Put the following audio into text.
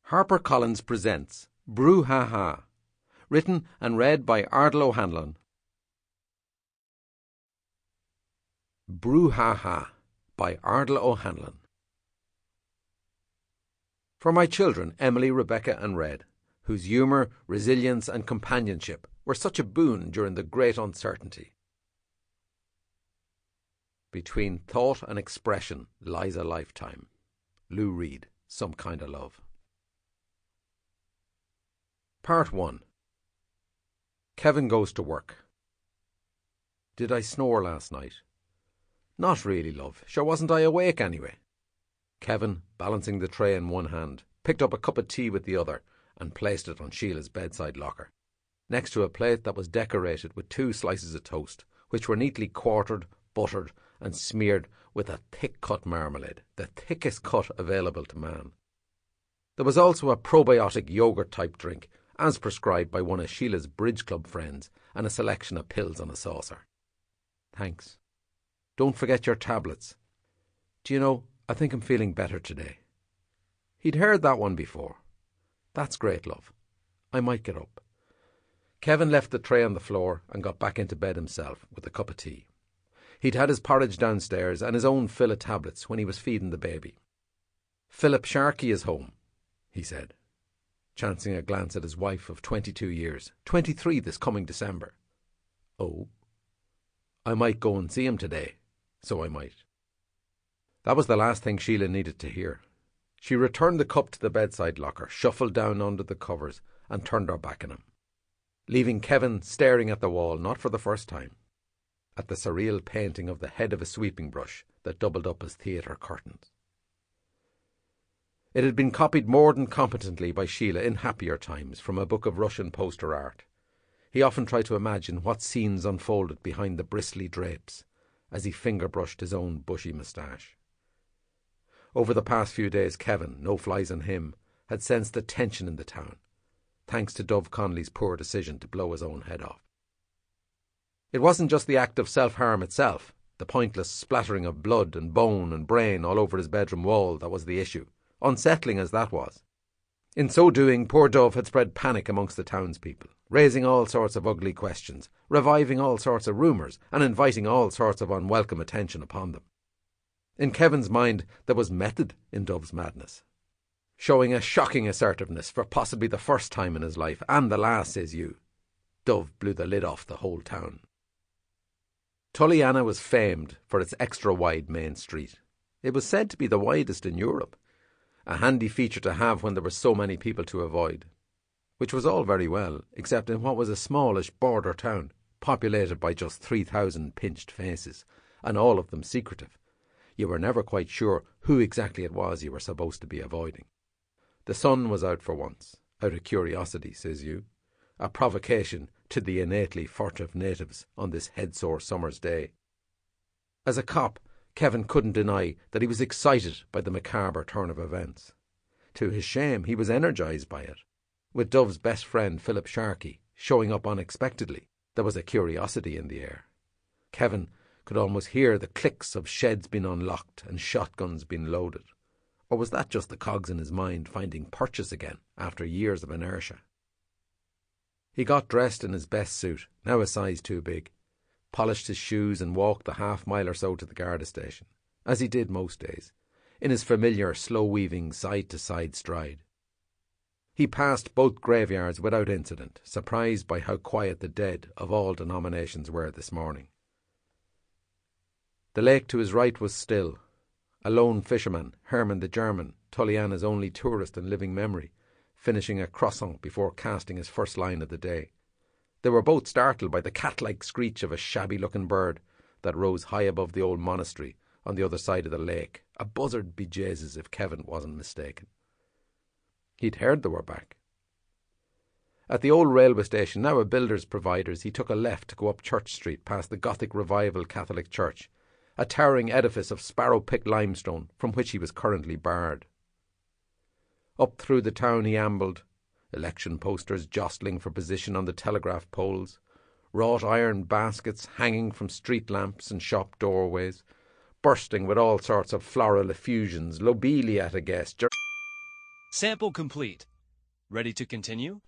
HarperCollins presents Brouhaha, written and read by Ardal O'Hanlon. Brouhaha by Ardal O'Hanlon. For my children, Emily, Rebecca and Red, whose humour, resilience and companionship were such a boon during the great uncertainty. Between thought and expression lies a lifetime. Lou Reed, Some Kind of Love. Part 1. Kevin goes to work. Did I snore last night? Not really, love. Sure wasn't I awake anyway? Kevin, balancing the tray in one hand, picked up a cup of tea with the other and placed it on Sheila's bedside locker, next to a plate that was decorated with 2 slices of toast, which were neatly quartered, buttered and smeared with a thick-cut marmalade, the thickest cut available to man. There was also a probiotic yogurt-type drink, as prescribed by one of Sheila's bridge club friends, and a selection of pills on a saucer. Thanks. Don't forget your tablets. Do you know, I think I'm feeling better today. He'd heard that one before. That's great, love. I might get up. Kevin left the tray on the floor and got back into bed himself with a cup of tea. He'd had his porridge downstairs and his own fill of tablets when he was feeding the baby. Philip Sharkey is home, he said, chancing a glance at his wife of 22 years, 23 this coming December. Oh, I might go and see him today, so I might. That was the last thing Sheila needed to hear. She returned the cup to the bedside locker, shuffled down under the covers and turned her back on him, leaving Kevin staring at the wall, not for the first time, at the surreal painting of the head of a sweeping brush that doubled up as theatre curtains. It had been copied more than competently by Sheila in happier times from a book of Russian poster art. He often tried to imagine what scenes unfolded behind the bristly drapes as he finger-brushed his own bushy moustache. Over the past few days, Kevin, no flies on him, had sensed the tension in the town, thanks to Dove Connolly's poor decision to blow his own head off. It wasn't just the act of self-harm itself, the pointless splattering of blood and bone and brain all over his bedroom wall, that was the issue, unsettling as that was. In so doing, poor Dove had spread panic amongst the townspeople, raising all sorts of ugly questions, reviving all sorts of rumours, and inviting all sorts of unwelcome attention upon them. In Kevin's mind, there was method in Dove's madness, showing a shocking assertiveness for possibly the first time in his life, and the last, says you. Dove blew the lid off the whole town. Tullyanna was famed for its extra-wide main street. It was said to be the widest in Europe, a handy feature to have when there were so many people to avoid, which was all very well, except in what was a smallish border town, populated by just 3,000 pinched faces, and all of them secretive. You were never quite sure who exactly it was you were supposed to be avoiding. The sun was out for once, out of curiosity, says you, a provocation to the innately furtive natives on this headsore summer's day. As a cop, Kevin couldn't deny that he was excited by the macabre turn of events. To his shame, he was energised by it. With Dove's best friend, Philip Sharkey, showing up unexpectedly, there was a curiosity in the air. Kevin could almost hear the clicks of sheds being unlocked and shotguns being loaded. Or was that just the cogs in his mind finding purchase again after years of inertia? He got dressed in his best suit, now a size too big, polished his shoes and walked the half-mile or so to the Garda station, as he did most days, in his familiar slow-weaving side-to-side stride. He passed both graveyards without incident, surprised by how quiet the dead of all denominations were this morning. The lake to his right was still. A lone fisherman, Herman the German, Tullyanna's only tourist in living memory, finishing a croissant before casting his first line of the day. They were both startled by the cat-like screech of a shabby-looking bird that rose high above the old monastery on the other side of the lake, a buzzard be Jesus if Kevin wasn't mistaken. He'd heard they were back. At the old railway station, now a builder's providers, he took a left to go up Church Street past the Gothic Revival Catholic Church, a towering edifice of sparrow-picked limestone from which he was currently barred. Up through the town he ambled, election posters jostling for position on the telegraph poles, wrought iron baskets hanging from street lamps and shop doorways, bursting with all sorts of floral effusions, lobelia at a guess, Sample complete. Ready to continue?